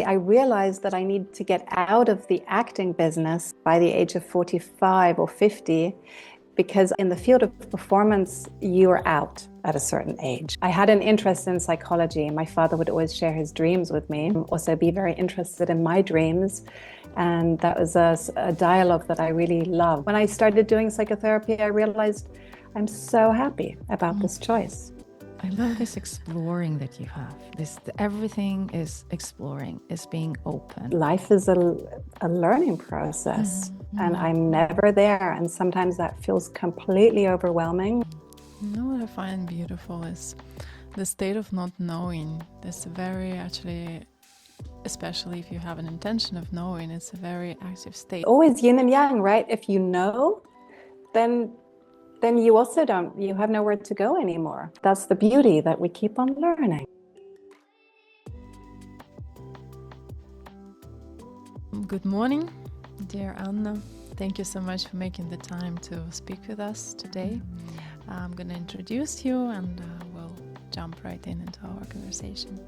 I realized that I needed to get out of the acting business by the age of 45 or 50, because in the field of performance, you're out at a certain age. I had an interest in psychology. My father would always share his dreams with me, also be very interested in my dreams. And that was a dialogue that I really loved. When I started doing psychotherapy, I realized I'm so happy about this choice. I love this exploring that you have. Everything is exploring, is being open. Life is a learning process, and I'm never there. And sometimes that feels completely overwhelming. You know what I find beautiful is the state of not knowing. That's very actually, especially if you have an intention of knowing, it's a very active state. Always yin and yang, right? If you know, then you also you have nowhere to go anymore. That's the beauty, that we keep on learning. Good morning, dear Anna. Thank you so much for making the time to speak with us today. I'm going to introduce you and we'll jump right into our conversation.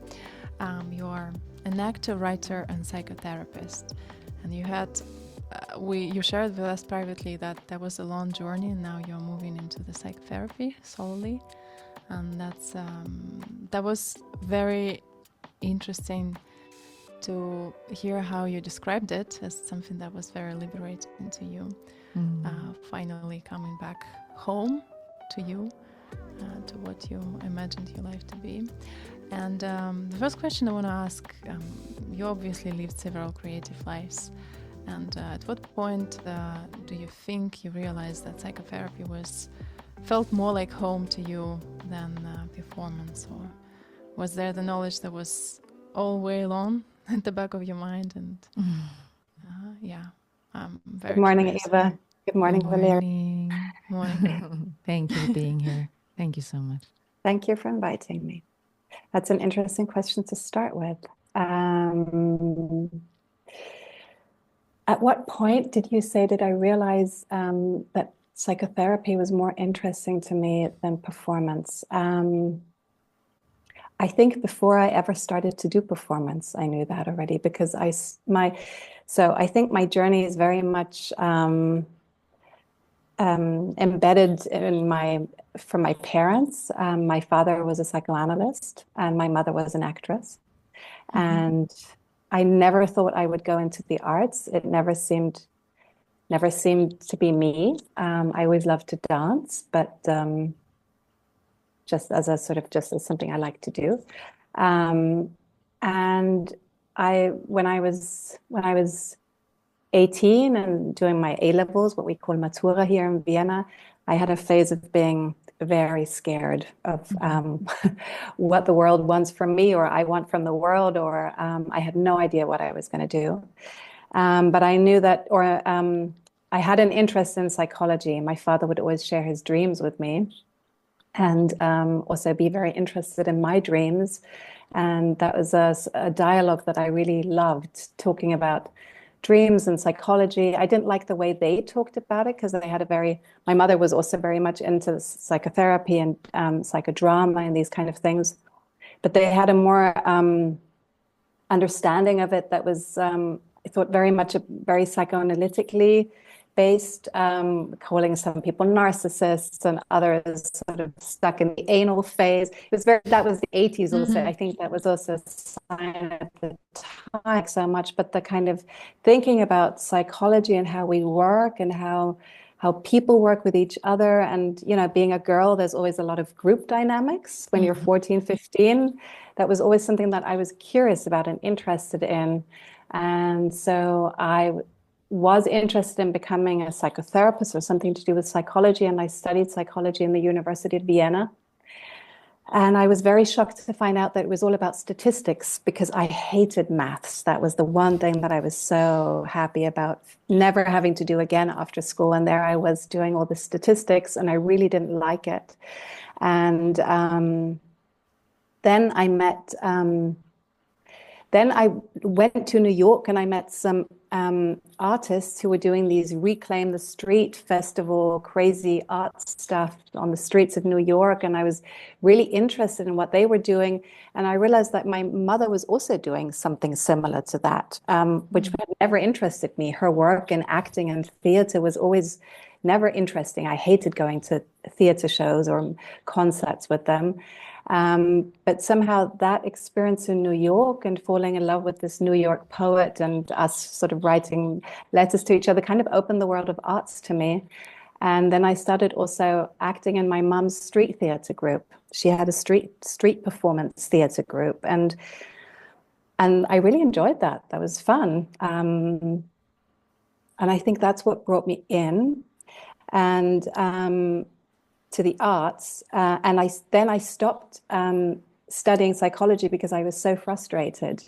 You are an actor, writer, and psychotherapist, and you had you shared with us privately that there was a long journey, and now you're moving into the psychotherapy solely, and that was very interesting to hear how you described it as something that was very liberating to you. Finally coming back home to you, to what you imagined your life to be. And the first question I want to ask, you obviously lived several creative lives. And at what point do you think you realized that psychotherapy felt more like home to you than performance? Or was there the knowledge that was all way long at the back of your mind? And I'm very Good morning, curious. Eva. Good morning, Valeria. Morning. Thank you for being here. Thank you so much. Thank you for inviting me. That's an interesting question to start with. At what point did I realize that psychotherapy was more interesting to me than performance? I think before I ever started to do performance, I knew that already, because I think my journey is very much embedded from my parents. My father was a psychoanalyst and my mother was an actress. And I never thought I would go into the arts. It never seemed to be me. I always loved to dance, but just as something I like to do. And when I was 18 and doing my A-levels, what we call Matura here in Vienna, I had a phase of being very scared of what the world wants from me, or I want from the world, or I had no idea what I was going to do. But I knew that, I had an interest in psychology. My father would always share his dreams with me, and also be very interested in my dreams. And that was a dialogue that I really loved, talking about dreams and psychology. I didn't like the way they talked about it, because my mother was also very much into psychotherapy and psychodrama and these kind of things. But they had a more understanding of it that was, I thought, very psychoanalytically based, calling some people narcissists and others sort of stuck in the anal phase. That was the 80s also. I think that was also a sign at the time so much, but the kind of thinking about psychology and how we work and how people work with each other. And, being a girl, there's always a lot of group dynamics when you're 14, 15. That was always something that I was curious about and interested in. And so I was interested in becoming a psychotherapist or something to do with psychology, and I studied psychology in the University of Vienna. And I was very shocked to find out that it was all about statistics, because I hated maths. That was the one thing that I was so happy about never having to do again after school. And there I was doing all the statistics, and I really didn't like it. And then I met then I went to New York and I met some artists who were doing these Reclaim the Street festival, crazy art stuff on the streets of New York. And I was really interested in what they were doing. And I realized that my mother was also doing something similar to that, which had never interested me. Her work in acting and theater was always never interesting. I hated going to theater shows or concerts with them. But somehow that experience in New York and falling in love with this New York poet and us sort of writing letters to each other kind of opened the world of arts to me. And then I started also acting in my mum's street theater group. She had a street performance theater group, and I really enjoyed that. That was fun. And I think that's what brought me in. And to the arts, and I stopped studying psychology because I was so frustrated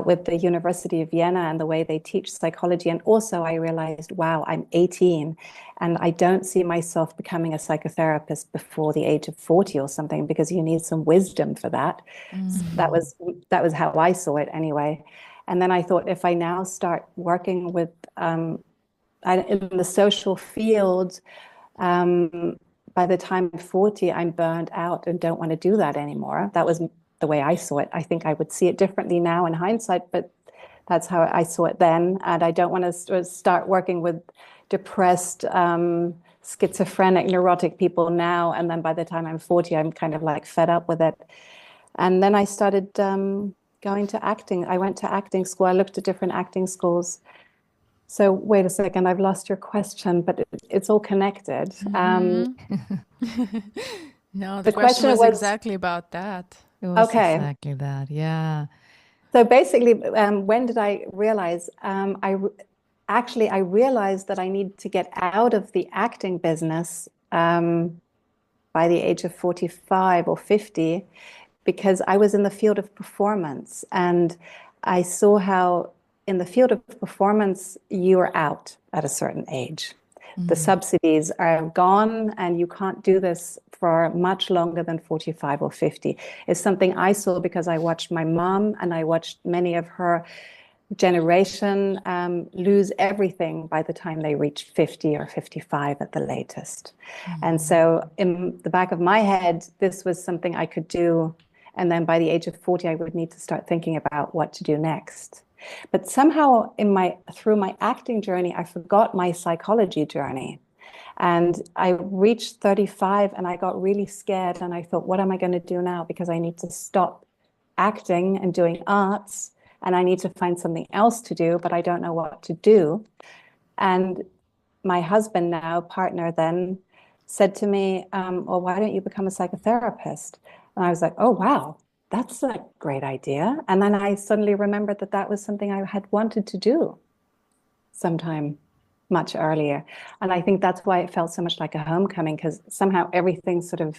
with the University of Vienna and the way they teach psychology. And also I realized, wow, I'm 18 and I don't see myself becoming a psychotherapist before the age of 40 or something, because you need some wisdom for that. So that was how I saw it anyway. And then I thought, if I now start working with in the social field, by the time I'm 40, I'm burned out and don't want to do that anymore. That was the way I saw it. I think I would see it differently now in hindsight, but that's how I saw it then. And I don't want to start working with depressed, schizophrenic, neurotic people now. And then by the time I'm 40, I'm kind of like fed up with it. And then I started going to acting. I went to acting school. I looked at different acting schools. So wait a second, I've lost your question, but it's all connected. No, the question was exactly about that. It was okay. Exactly that, yeah. So basically, when did I realize? I realized that I need to get out of the acting business by the age of 45 or 50, because I was in the field of performance, and I saw how in the field of performance, you are out at a certain age. The subsidies are gone, and you can't do this for much longer than 45 or 50. It's something I saw because I watched my mom and I watched many of her generation lose everything by the time they reach 50 or 55 at the latest. And so in the back of my head, this was something I could do. And then by the age of 40, I would need to start thinking about what to do next. But somehow through my acting journey, I forgot my psychology journey. And I reached 35 and I got really scared. And I thought, what am I going to do now? Because I need to stop acting and doing arts, and I need to find something else to do, but I don't know what to do. And my husband, now partner, then said to me, well, why don't you become a psychotherapist? And I was like, oh, wow. That's a great idea. And then I suddenly remembered that that was something I had wanted to do sometime much earlier. And I think that's why it felt so much like a homecoming, because somehow everything sort of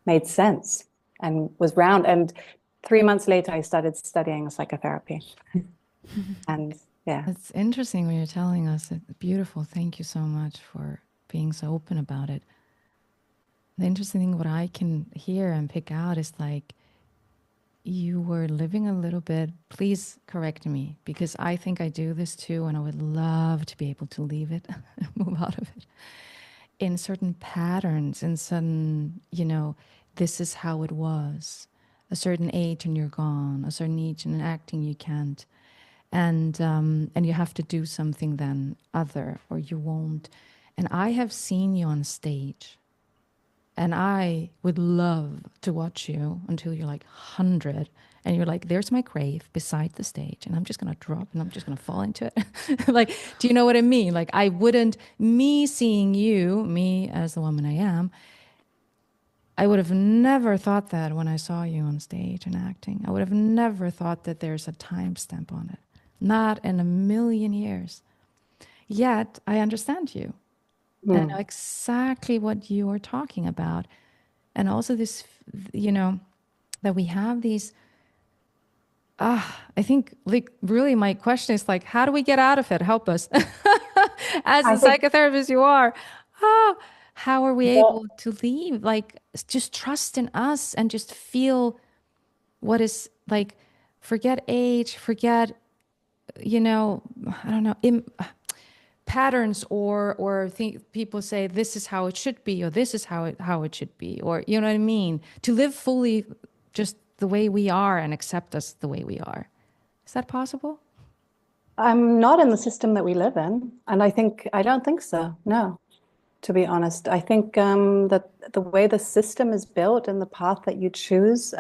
made sense and was round. And 3 months later, I started studying psychotherapy. And yeah. It's interesting when you're telling us. It's beautiful. Thank you so much for being so open about it. The interesting thing, what I can hear and pick out is like, you were living a little bit, please correct me, because I think I do this too, and I would love to be able to leave it, move out of it, in certain patterns, in certain, this is how it was. A certain age and you're gone, a certain age and in acting you can't. And you have to do something then other, or you won't. And I have seen you on stage. And I would love to watch you until you're like 100 and you're like, there's my grave beside the stage and I'm just going to drop and I'm just going to fall into it. Like, do you know what I mean? Like, me seeing you, me as the woman I am, I would have never thought that when I saw you on stage and acting. I would have never thought that there's a timestamp on it. Not in a million years. Yet I understand you. And I know exactly what you are talking about. And also this, that we have these, I think like really my question is like, how do we get out of it? Help us. As a psychotherapist you are, how are we able to leave? Like, just trust in us and just feel what is like forget age, forget, you know, I don't know, patterns, or think people say this is how it should be, or this is how it should be, or you know what I mean? To live fully just the way we are and accept us the way we are. Is that possible? I'm not in the system that we live in, and I don't think so. No, to be honest, I think that the way the system is built and the path that you choose,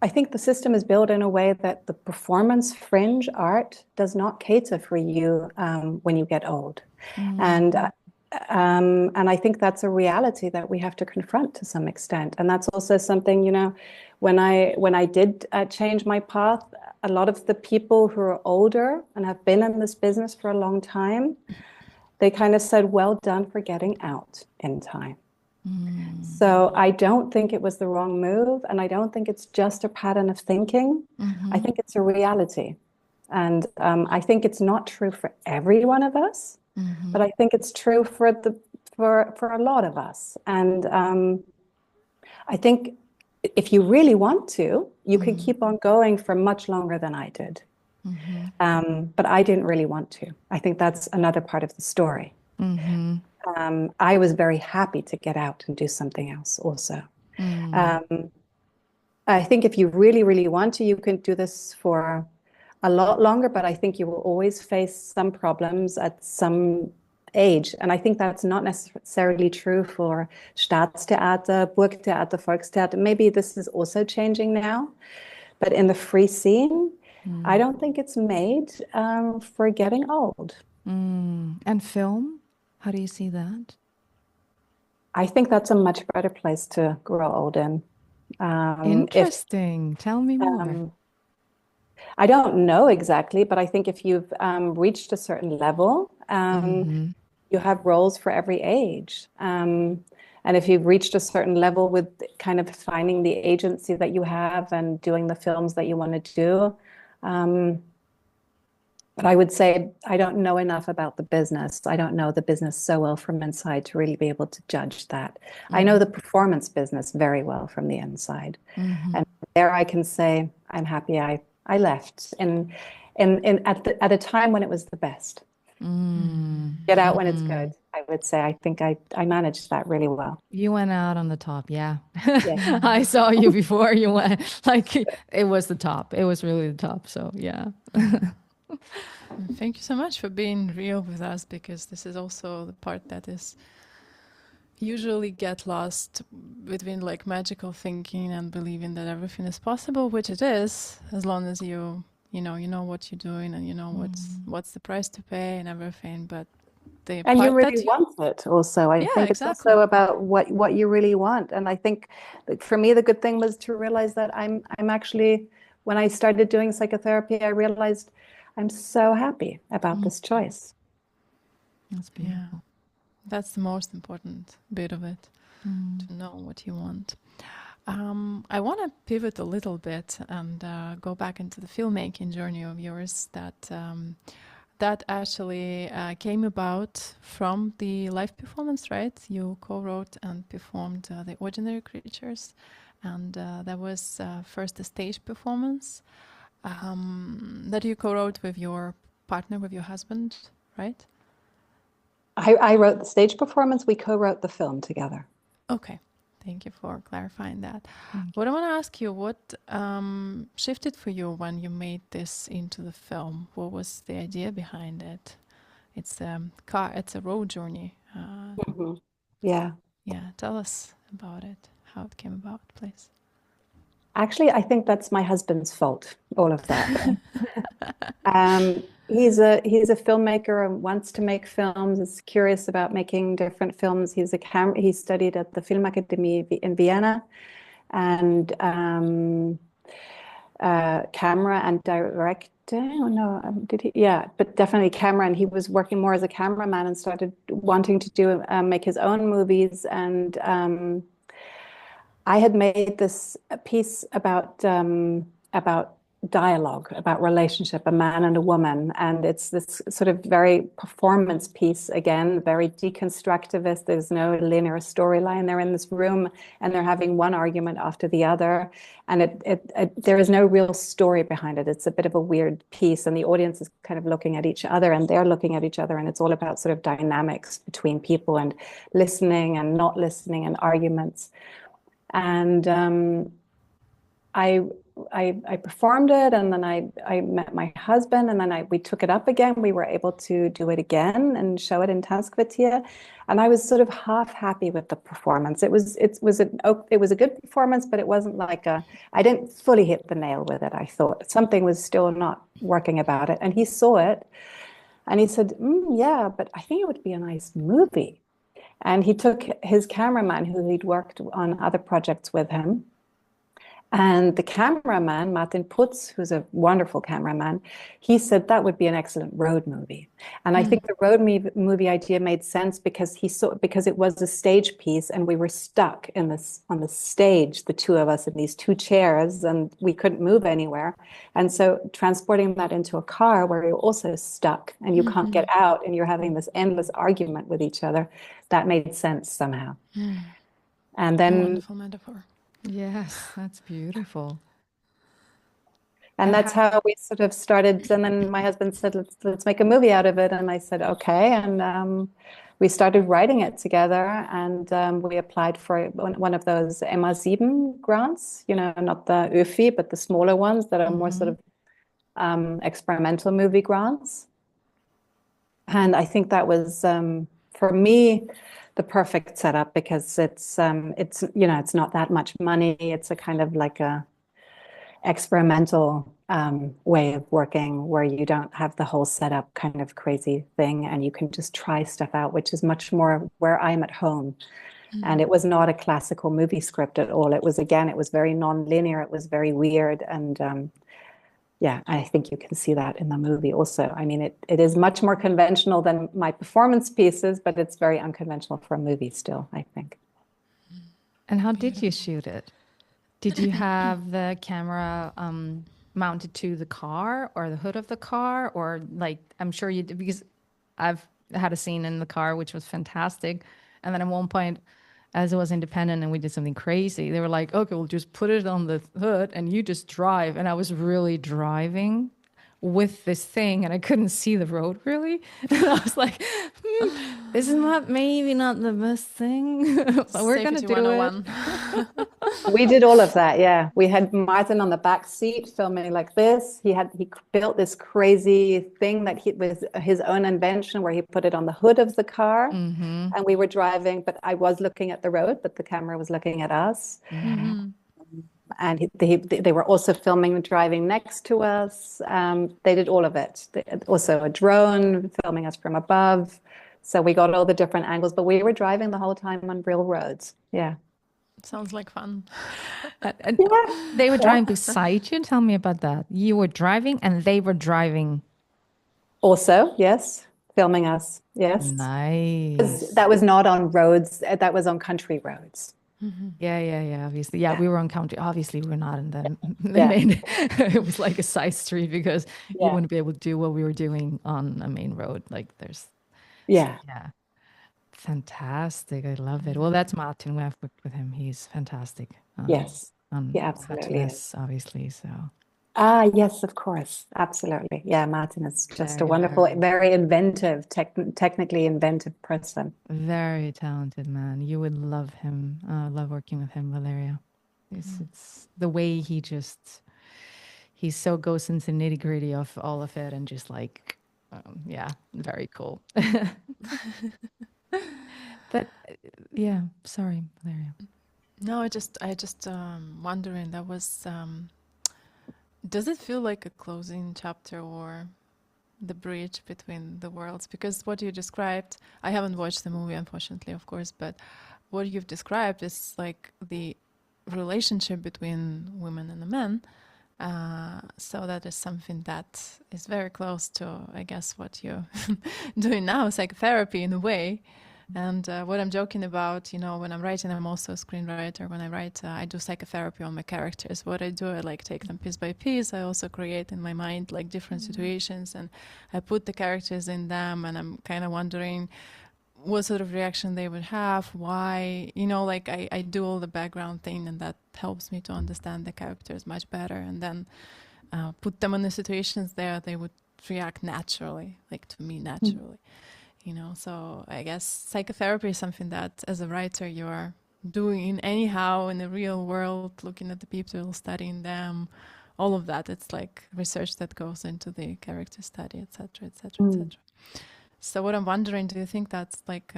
I think the system is built in a way that the performance fringe art does not cater for you when you get old, and I think that's a reality that we have to confront to some extent. And that's also something, you know, when I did change my path, a lot of the people who are older and have been in this business for a long time, they kind of said, well done for getting out in time. So I don't think it was the wrong move, and I don't think it's just a pattern of thinking. I think it's a reality. And I think it's not true for every one of us, but I think it's true for a lot of us. And I think if you really want to, you can keep on going for much longer than I did. But I didn't really want to. I think that's another part of the story. I was very happy to get out and do something else also. I think if you really, really want to, you can do this for a lot longer, but I think you will always face some problems at some age. And I think that's not necessarily true for Staatstheater, Burgtheater, Volkstheater. Maybe this is also changing now, but in the free scene, I don't think it's made for getting old. And film? How do you see that? I think that's a much better place to grow old in. Interesting. Tell me more. I don't know exactly, but I think if you've reached a certain level, you have roles for every age. And if you've reached a certain level with kind of finding the agency that you have and doing the films that you want to do, but I would say I don't know enough about the business. I don't know the business so well from inside to really be able to judge that. I know the performance business very well from the inside. And there I can say, I'm happy I left at a time when it was the best. Get out when it's good. I would say I think I managed that really well. You went out on the top, yeah. I saw you before you went, like it was the top. It was really the top, so yeah. Thank you so much for being real with us, because this is also the part that is usually get lost between like magical thinking and believing that everything is possible, which it is, as long as you know what you're doing and you know what's the price to pay and everything. But and you really want it also. I think it's also about what you really want. And I think for me the good thing was to realize that I'm actually, when I started doing psychotherapy, I realized I'm so happy about this choice. That's beautiful. Yeah. That's the most important bit of it, to know what you want. I want to pivot a little bit and go back into the filmmaking journey of yours that actually came about from the live performance, right? You co-wrote and performed The Ordinary Creatures, and that was first a stage performance that you co-wrote with your partner, with your husband, right? I wrote the stage performance. We co-wrote the film together. Okay. Thank you for clarifying that. What I want to ask you, what shifted for you when you made this into the film? What was the idea behind it? It's a road journey. Yeah. Yeah. Tell us about it, how it came about, please. Actually, I think that's my husband's fault, all of that. He's a filmmaker and wants to make films. Is curious about making different films. He studied at the Filmakademie in Vienna, and camera and directing. Oh no, did he? Yeah, but definitely camera. And he was working more as a cameraman and started wanting to make his own movies. And I had made this piece about dialogue about relationship, a man and a woman. And it's this sort of very performance piece again, very deconstructivist. There's no linear storyline. They're in this room and they're having one argument after the other. And there is no real story behind it. It's a bit of a weird piece. And the audience is kind of looking at each other and they're looking at each other. And it's all about sort of dynamics between people and listening and not listening and arguments. And I performed it, and then I met my husband, and then we took it up again. We were able to do it again and show it in Tanzquartier, and I was sort of half happy with the performance. It was a good performance, but it wasn't like I didn't fully hit the nail with it. I thought something was still not working about it, and he saw it, and he said, "Yeah, but I think it would be a nice movie." And he took his cameraman, who he'd worked on other projects with him. And the cameraman, Martin Putz, who's a wonderful cameraman, he said that would be an excellent road movie. And I think the road movie idea made sense because because it was a stage piece and we were stuck on the stage, the two of us in these two chairs, and we couldn't move anywhere. And so transporting that into a car where you're also stuck and you can't get out and you're having this endless argument with each other, that made sense somehow. And then wonderful metaphor. Yes, that's beautiful. And that's how we sort of started. And then my husband said, let's make a movie out of it. And I said, okay. And we started writing it together. And we applied for one of those MA7 grants, not the ÖFI, but the smaller ones that are more sort of experimental movie grants. And I think that was, for me, the perfect setup because it's not that much money. It's a kind of like a experimental way of working where you don't have the whole setup kind of crazy thing and you can just try stuff out, which is much more where I'm at home. And it was not a classical movie script at all. It was very non-linear. It was very weird. And I think you can see that in the movie also. I mean, it is much more conventional than my performance pieces, but it's very unconventional for a movie still, I think. And how did you shoot it? Did you have the camera mounted to the car or the hood of the car? Or like, I'm sure you did, because I've had a scene in the car, which was fantastic. And then at one point, as it was independent and we did something crazy, they were like, okay, we'll just put it on the hood and you just drive. And I was really driving with this thing and I couldn't see the road really. And I was like, this is maybe not the best thing, but we're going to do it. We did all of that, yeah. We had Martin on the back seat filming like this. He built this crazy thing that was his own invention where he put it on the hood of the car. And we were driving, but I was looking at the road, but the camera was looking at us. And they were also filming and driving next to us. They did all of it. Also a drone filming us from above. So we got all the different angles, but we were driving the whole time on real roads. Yeah. Sounds like fun. They were driving beside you. Tell me about that. You were driving and they were driving. Also, yes. Filming us. Yes. Nice. That was not on roads. That was on country roads. Yeah. Obviously. Yeah, we were on country. Obviously, we're not in the main. It was like a side street because you wouldn't be able to do what we were doing on a main road. Like there's. Yeah. Fantastic. I love it. Well, that's Martin. I've worked with him. He's fantastic. Yes. Absolutely. Yes, obviously. So. Yes, of course. Absolutely. Yeah, Martin is just a wonderful, very inventive, technically inventive person. Very talented man. You would love him. Love working with him, Valeria. It's the way he so goes into nitty gritty of all of it and just like, very cool. But sorry, Valeria. No, I just wondering, that was, does it feel like a closing chapter or the bridge between the worlds? Because what you described, I haven't watched the movie, unfortunately, of course, but what you've described is like the relationship between women and the men. So that is something that is very close to, I guess, what you're doing now, psychotherapy in a way. And what I'm joking about, when I'm writing, I'm also a screenwriter. When I write, I do psychotherapy on my characters. What I do, I like take them piece by piece. I also create in my mind like different situations, and I put the characters in them, and I'm kind of wondering what sort of reaction they would have, why, like I do all the background thing, and that helps me to understand the characters much better, and then put them in the situations there they would react naturally, like to me naturally. So I guess psychotherapy is something that as a writer you are doing anyhow in the real world, looking at the people, studying them, all of that. It's like research that goes into the character study, etc., etc., etc. So what I'm wondering, do you think that's like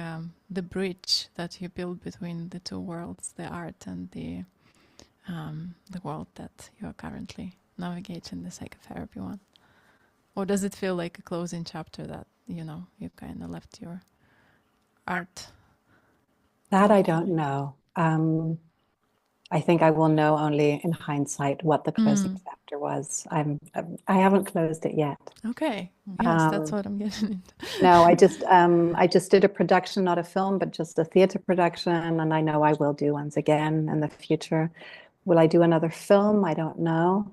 the bridge that you build between the two worlds, the art and the world that you are currently navigating, the psychotherapy one? Or does it feel like a closing chapter that, you kind of left your art? That I don't know. I think I will know only in hindsight what the closing chapter was. I haven't closed it yet. Okay. Yes, that's what I'm getting into. No, I just did a production, not a film, but just a theater production, and I know I will do ones again in the future. Will I do another film? I don't know.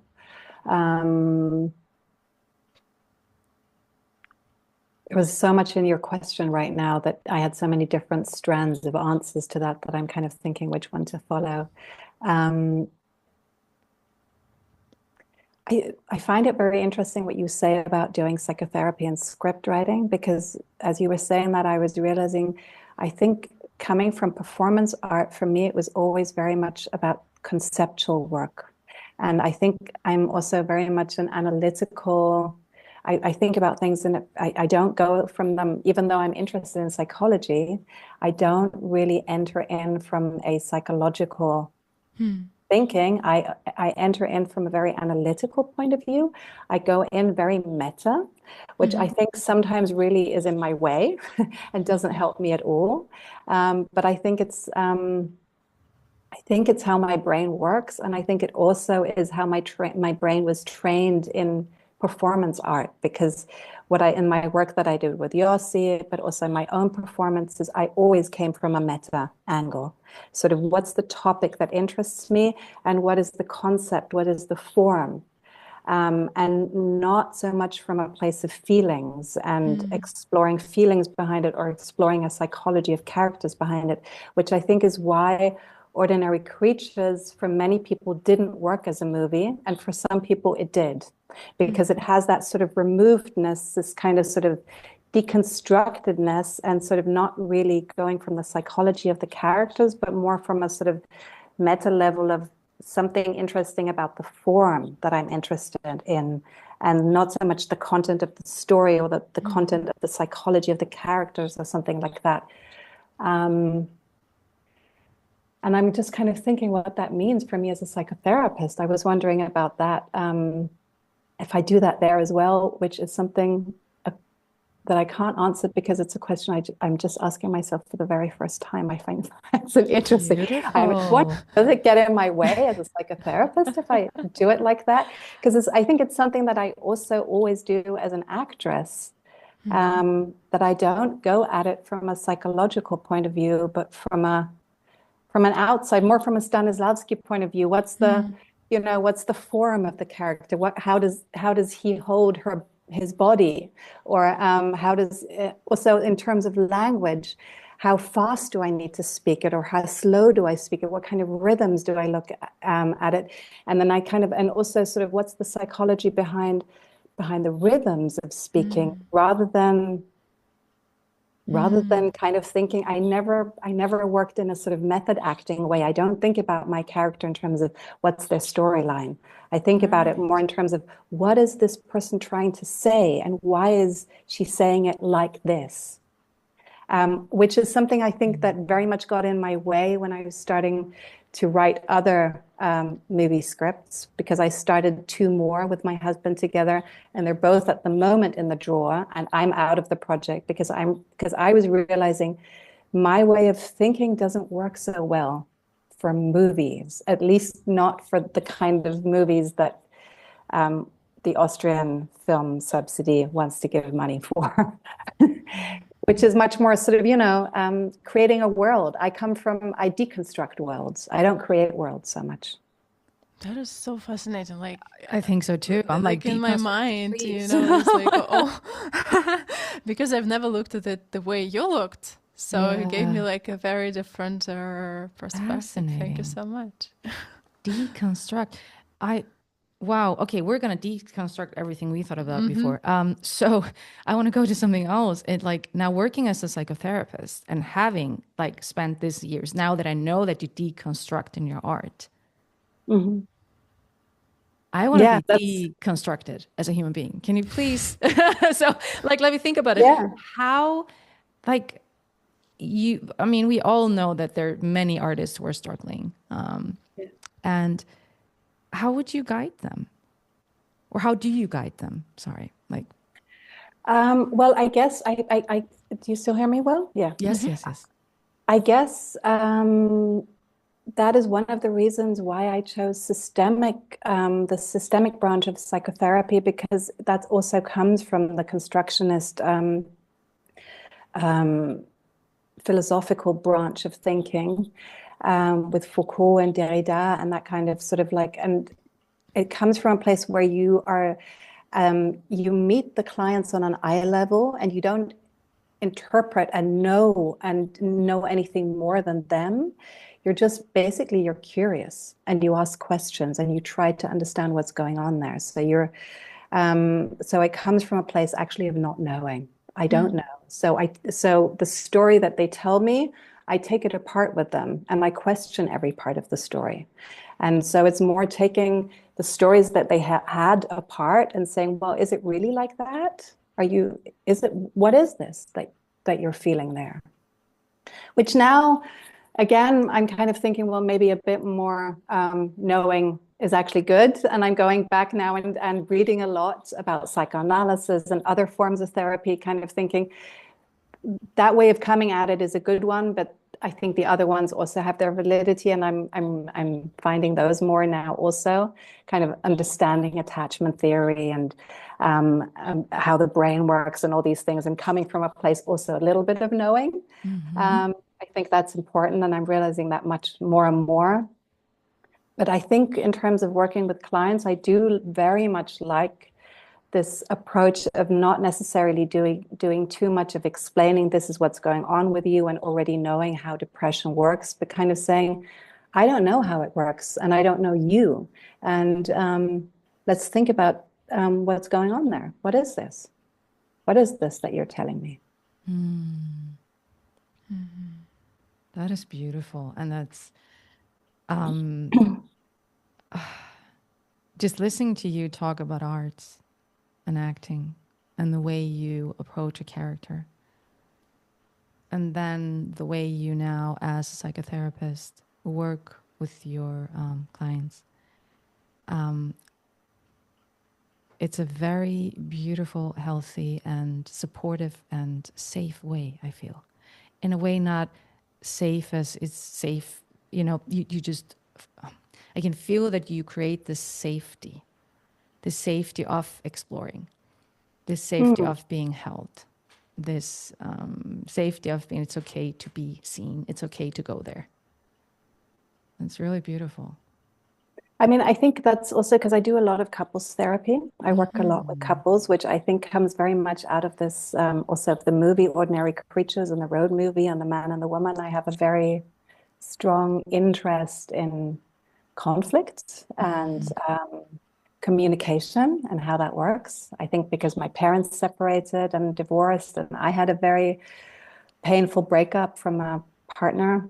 There was so much in your question right now that I had so many different strands of answers to that I'm kind of thinking which one to follow. I find it very interesting what you say about doing psychotherapy and script writing, because as you were saying that, I was realizing, I think coming from performance art, for me, it was always very much about conceptual work. And I think I'm also very much an analytical, I think about things and I don't go from them, even though I'm interested in psychology, I don't really enter in from a psychological thinking. I enter in from a very analytical point of view. I go in very meta, which I think sometimes really is in my way and doesn't help me at all. But I think it's how my brain works, and I think it also is how my brain was trained in performance art, because in my work that I did with Yossi, but also in my own performances, I always came from a meta angle. Sort of what's the topic that interests me, and what is the concept, what is the form, and not so much from a place of feelings and exploring feelings behind it, or exploring a psychology of characters behind it, which I think is why Ordinary Creatures for many people didn't work as a movie, and for some people it did, because it has that sort of removedness, this kind of sort of deconstructedness, and sort of not really going from the psychology of the characters, but more from a sort of meta level of something interesting about the form that I'm interested in, and not so much the content of the story or the content of the psychology of the characters or something like that. And I'm just kind of thinking what that means for me as a psychotherapist. I was wondering about that, if I do that there as well, which is something that I can't answer because it's a question I'm just asking myself for the very first time. I find that's an interesting. Does it get in my way as a psychotherapist if I do it like that? Because I think it's something that I also always do as an actress, that I don't go at it from a psychological point of view, but from an outside, more from a Stanislavski point of view. What's the, what's the form of the character? How does he hold his body? Or how does, also in terms of language, how fast do I need to speak it, or how slow do I speak it? What kind of rhythms do I look at it? And then and also sort of what's the psychology behind the rhythms of speaking, rather than kind of thinking. I never worked in a sort of method acting way. I don't think about my character in terms of what's their storyline. I think about it more in terms of what is this person trying to say, and why is she saying it like this? Which is something I think that very much got in my way when I was starting to write other movie scripts, because I started 2 more with my husband together, and they're both at the moment in the drawer, and I'm out of the project because I was realizing my way of thinking doesn't work so well for movies, at least not for the kind of movies that the Austrian film subsidy wants to give money for. which is much more sort of, creating a world. I deconstruct worlds. I don't create worlds so much. That is so fascinating. Like, I think so too. I'm like in my mind, please. it's like, oh, because I've never looked at it the way you looked. So it gave me like a very different perspective. Thank you so much. Deconstruct. Wow. Okay, we're gonna deconstruct everything we thought about before. So I want to go to something else. It like now working as a psychotherapist and having like spent these years, now that I know that you deconstruct in your art, I want to be deconstructed as a human being. Can you please? So like, let me think about it. Yeah. How, like, I mean, we all know that there are many artists who are struggling, and how would you guide them? Or how do you guide them? Sorry, like. Well, I guess do you still hear me well? Yeah. Yes, yes. I guess that is one of the reasons why I chose the systemic branch of psychotherapy, because that also comes from the constructionist philosophical branch of thinking, with Foucault and Derrida and that kind of sort of like, and it comes from a place where you are, you meet the clients on an eye level and you don't interpret and know anything more than them. You're just basically, you're curious and you ask questions and you try to understand what's going on there. So so it comes from a place actually of not knowing. I don't know. So the story that they tell me, I take it apart with them and I question every part of the story. And so it's more taking the stories that they had apart and saying, well, is it really like that? What is this that you're feeling there? Which now, again, I'm kind of thinking, well, maybe a bit more knowing is actually good. And I'm going back now and reading a lot about psychoanalysis and other forms of therapy, kind of thinking that way of coming at it is a good one, but I think the other ones also have their validity, and I'm finding those more now also, kind of understanding attachment theory and how the brain works and all these things, and coming from a place also a little bit of knowing. I think that's important, and I'm realizing that much more and more. But I think in terms of working with clients, I do very much like this approach of not necessarily doing too much of explaining this is what's going on with you and already knowing how depression works, but kind of saying, I don't know how it works and I don't know you. And let's think about what's going on there. What is this? What is this that you're telling me? That is beautiful. And that's just listening to you talk about arts and acting and the way you approach a character, and then the way you now as a psychotherapist work with your clients. It's a very beautiful, healthy and supportive and safe way, I feel. In a way not safe as it's safe, you just, I can feel that you create this safety of exploring, this safety of being held, this safety of being, it's okay to be seen, it's okay to go there. It's really beautiful. I mean, I think that's also because I do a lot of couples therapy. I work a lot with couples, which I think comes very much out of this, also of the movie Ordinary Creatures and the road movie and the man and the woman. I have a very strong interest in conflict and communication and how that works. I think because my parents separated and divorced, and I had a very painful breakup from a partner.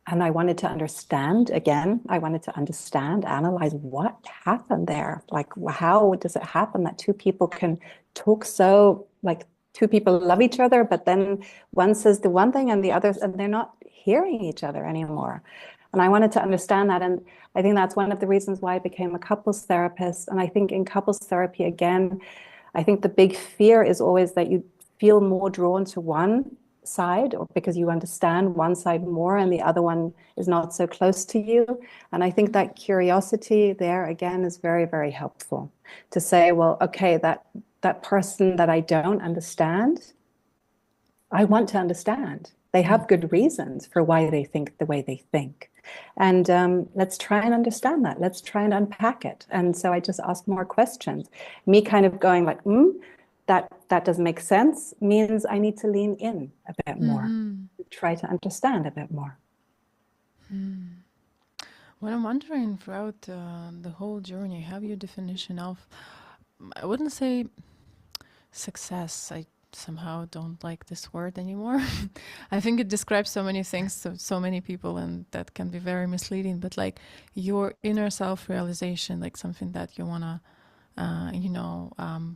And I wanted to understand, analyze what happened there. Like, how does it happen that two people can talk so, like two people love each other, but then one says the one thing and the other, and they're not hearing each other anymore. And I wanted to understand that. And I think that's one of the reasons why I became a couples therapist. And I think in couples therapy, again, I think the big fear is always that you feel more drawn to one side, or because you understand one side more and the other one is not so close to you. And I think that curiosity there again is very, very helpful to say, well, okay, that person that I don't understand, I want to understand. They have good reasons for why they think the way they think. And let's try and understand that. Let's try and unpack it. And so I just ask more questions. Me kind of going like, that doesn't make sense, means I need to lean in a bit more, try to understand a bit more. What I'm wondering throughout the whole journey, have your definition of, I wouldn't say success. I somehow don't like this word anymore. I think it describes so many things to so many people, and that can be very misleading. But like your inner self-realization, like something that you wanna,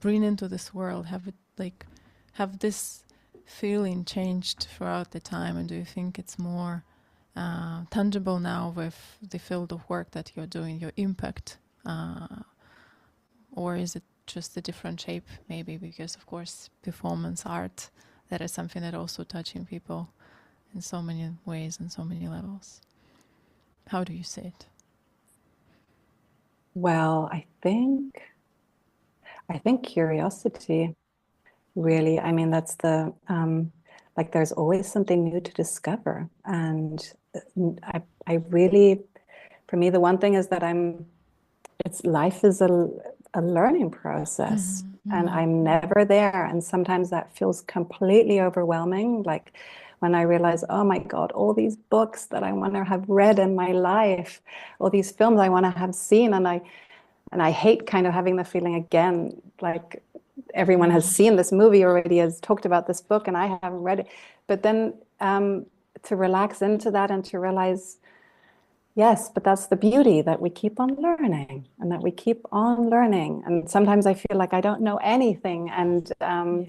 bring into this world, have this feeling changed throughout the time, and do you think it's more tangible now with the field of work that you're doing, your impact, or is it just a different shape, maybe because of course performance art, that is something that also touching people in so many ways and so many levels? How do you see it? Well, I think curiosity, really. I mean, that's the like there's always something new to discover, and I really, for me, the one thing is that life is a learning process, and I'm never there. And sometimes that feels completely overwhelming. Like when I realize, oh my God, all these books that I want to have read in my life, all these films I want to have seen, and I hate kind of having the feeling again, like everyone has seen this movie already, has talked about this book, and I haven't read it. But then to relax into that and to realize, yes, but that's the beauty, that we keep on learning and that we keep on learning. And sometimes I feel like I don't know anything. And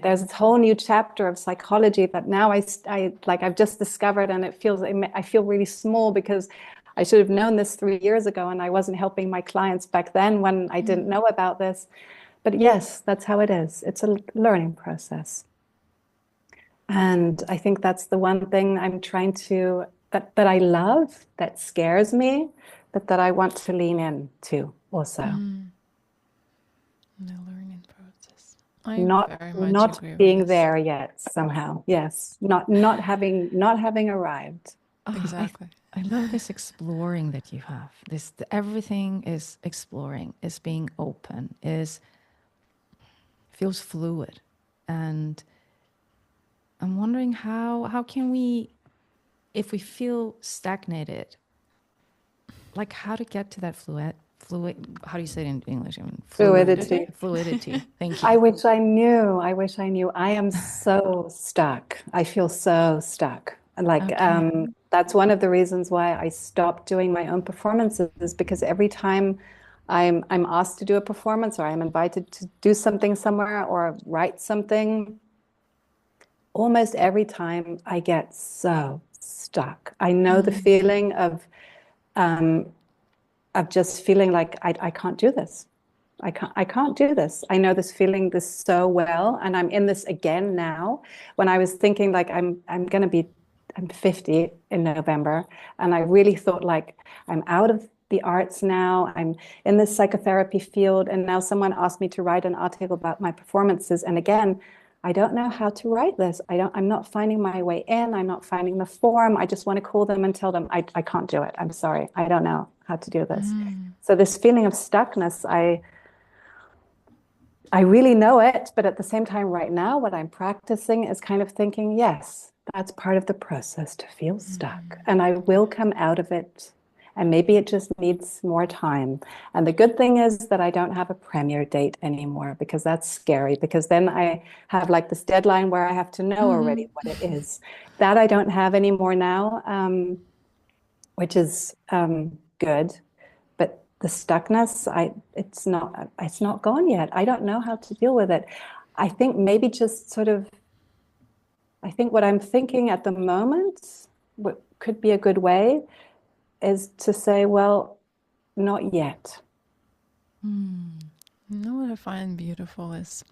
there's this whole new chapter of psychology that now I've just discovered, and I feel really small because I should have known this 3 years ago, and I wasn't helping my clients back then when I didn't know about this. But yes, that's how it is. It's a learning process. And I think that's the one thing I'm trying to, that I love, that scares me, but that I want to lean into also. The learning process. Not being there yet somehow. Yes, not having arrived. Exactly. I love this exploring that you have. Everything is exploring, is being open, feels fluid. And I'm wondering how can we, if we feel stagnated, like how to get to that fluid, how do you say it in English? I mean, Fluidity. Fluidity. Thank you. I wish I knew. I am so stuck. I feel so stuck. Like, that's one of the reasons why I stopped doing my own performances, because every time I'm asked to do a performance, or I'm invited to do something somewhere or write something, almost every time I get so stuck. I know the feeling of just feeling like I can't do this. I can't do this. I know this feeling so well, and I'm in this again now. When I was thinking like I'm 50 in November, and I really thought like I'm out of the arts now. I'm in this psychotherapy field, and now someone asked me to write an article about my performances, and again, I don't know how to write this. I'm not finding my way in. I'm not finding the form. I just want to call them and tell them I can't do it. I'm sorry. I don't know how to do this. So this feeling of stuckness, I really know it, but at the same time right now, what I'm practicing is kind of thinking, yes, that's part of the process to feel stuck, and I will come out of it. And maybe it just needs more time. And the good thing is that I don't have a premiere date anymore, because that's scary, because then I have like this deadline where I have to know already what it is. That I don't have anymore now, which is good. But the stuckness, it's not gone yet. I don't know how to deal with it. I think maybe just I think what I'm thinking at the moment, what could be a good way, is to say, well, not yet. You know what I find beautiful is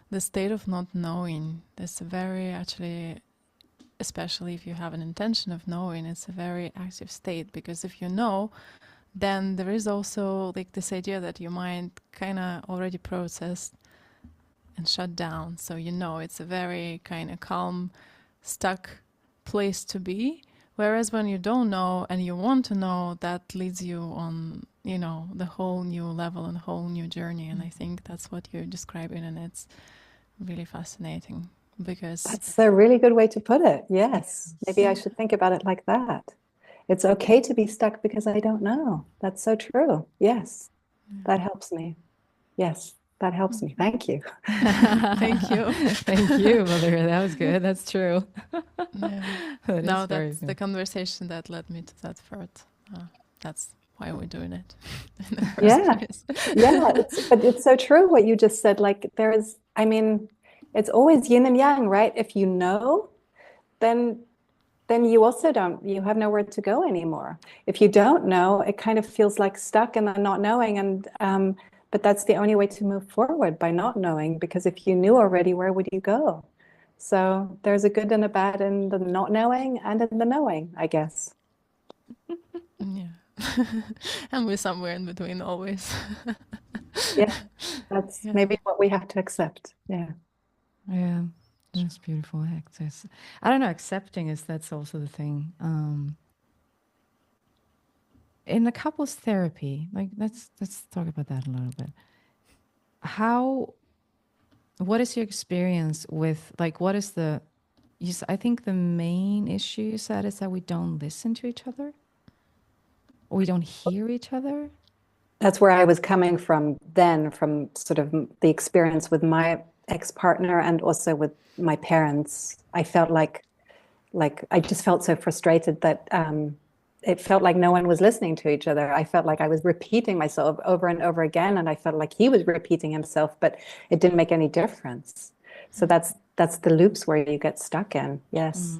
the state of not knowing. That's a very, actually, especially if you have an intention of knowing, it's a very active state, because if you know, then there is also like this idea that your mind kind of already processed and shut down. So it's a very kind of calm stuck place to be. Whereas when you don't know and you want to know, that leads you on, you know, the whole new level and whole new journey. And I think that's what you're describing, and it's really fascinating because that's a really good way to put it. Yes, maybe I should think about it like that. It's okay to be stuck because I don't know. That's so true. Yes, that helps me. Yes, that helps me. Thank you. Thank you. Thank you, Valeria. That was good. That's true. No, that's the conversation that led me to that part. That's why we're doing it. Yeah, but it's so true what you just said. Like I mean, it's always yin and yang, right? If you know, then you also you have nowhere to go anymore. If you don't know, it kind of feels like stuck in the not knowing. And but that's the only way to move forward, by not knowing, because if you knew already, where would you go? So there's a good and a bad in the not knowing and in the knowing, I guess. Yeah. And we're somewhere in between always. Yeah, that's maybe what we have to accept. Yeah. Yeah, that's beautiful. I don't know, accepting that's also the thing. In the couples therapy, like let's talk about that a little bit. What is your experience with, like, what is I think the main issue you said is that we don't listen to each other, or we don't hear each other. That's where I was coming from then, from sort of the experience with my ex-partner and also with my parents. I felt like I just felt so frustrated that it felt like no one was listening to each other. I felt like I was repeating myself over and over again, and I felt like he was repeating himself, but it didn't make any difference. So that's the loops where you get stuck in. Yes.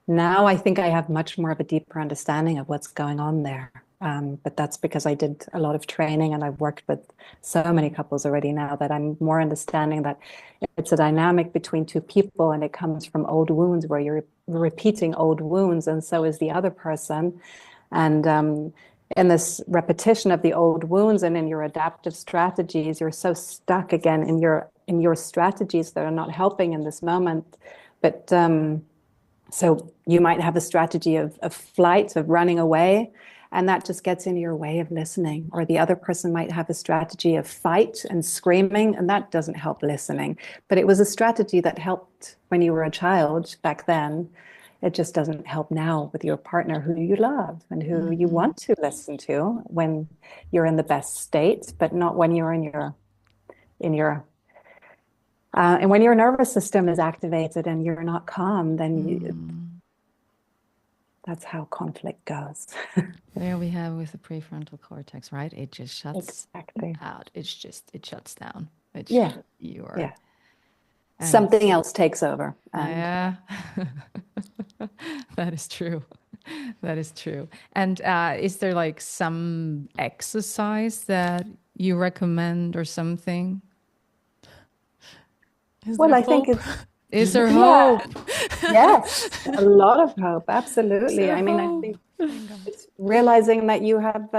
Now I think I have much more of a deeper understanding of what's going on there. But that's because I did a lot of training and I've worked with so many couples already now that I'm more understanding that it's a dynamic between two people, and it comes from old wounds where you're repeating old wounds, and so is the other person. And in this repetition of the old wounds and in your adaptive strategies, you're so stuck again in your strategies that are not helping in this moment. But so you might have a strategy of flight, of running away, and that just gets in your way of listening. Or the other person might have a strategy of fight and screaming, and that doesn't help listening. But it was a strategy that helped when you were a child back then. It just doesn't help now with your partner who you love and who you want to listen to when you're in the best state, but not when you're in your and when your nervous system is activated and you're not calm, then that's how conflict goes. There we have with the prefrontal cortex, right? It just shuts exactly out. It shuts down. Something else takes over. Yeah, that is true. That is true. And is there like some exercise that you recommend or something? I think is there hope? Yes, a lot of hope. Absolutely. I mean, I think it's realizing that you have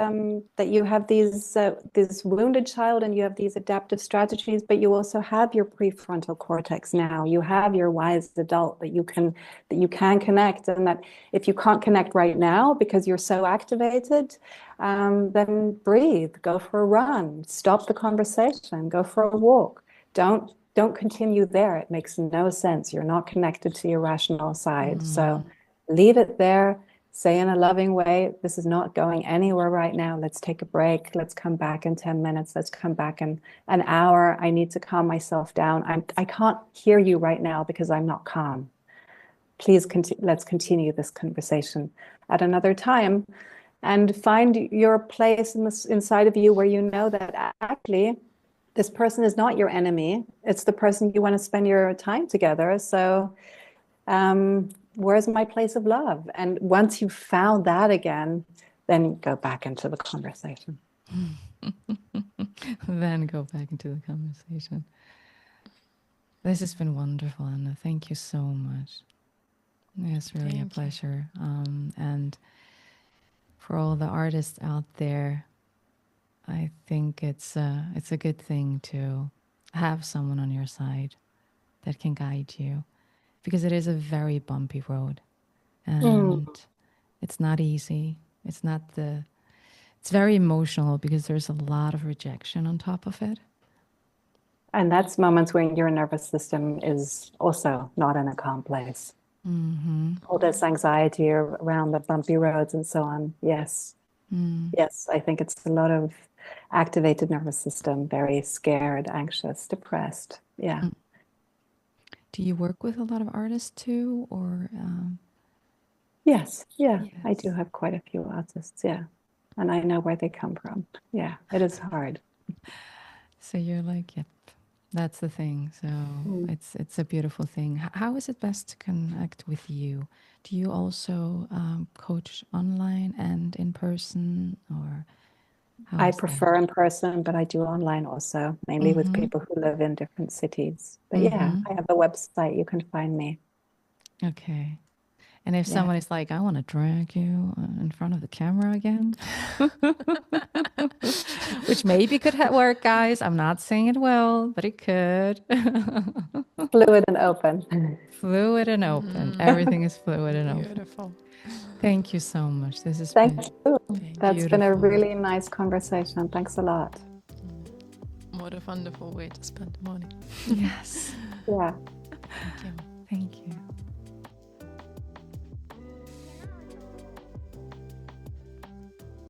this wounded child and you have these adaptive strategies, but you also have your prefrontal cortex now. You have your wise adult that you can connect, and that if you can't connect right now because you're so activated, then breathe, go for a run, stop the conversation, go for a walk. Don't continue there. It makes no sense. You're not connected to your rational side. So leave it there. Say in a loving way, this is not going anywhere right now. Let's take a break. Let's come back in 10 minutes. Let's come back in an hour. I need to calm myself down. I can't hear you right now because I'm not calm. Please let's continue this conversation at another time, and find your place inside of you where you know that actually this person is not your enemy. It's the person you want to spend your time together. So where's my place of love? And once you've found that again, then go back into the conversation. Then go back into the conversation. This has been wonderful, Anna. Thank you so much. It's really a pleasure. And for all the artists out there, I think it's a good thing to have someone on your side that can guide you because it is a very bumpy road, and it's not easy. It's very emotional because there's a lot of rejection on top of it. And that's moments when your nervous system is also not in a calm place. All this anxiety around the bumpy roads and so on. Yes. Yes, I think it's a lot of activated nervous system, very scared, anxious, depressed. Yeah. Do you work with a lot of artists too, or? Yes. Yeah, Yes. I do have quite a few artists. Yeah. And I know where they come from. Yeah, it is hard. So you're like, yep, that's the thing. So it's a beautiful thing. How is it best to connect with you? Do you also coach online and in person, or how I is prefer in person, but I do online also, mainly with people who live in different cities. But yeah, I have a website. You can find me. Okay. And if someone is like, I want to drag you in front of the camera again, which maybe could work, guys. I'm not saying it will, but it could. Fluid and open. Fluid and open. Everything is fluid and open. Beautiful. Thank you so much. This has Thank been you. That's been a beautiful. really nice conversation. Thanks a lot. What a wonderful way to spend the morning. Yes. Yeah. Thank you. Thank you.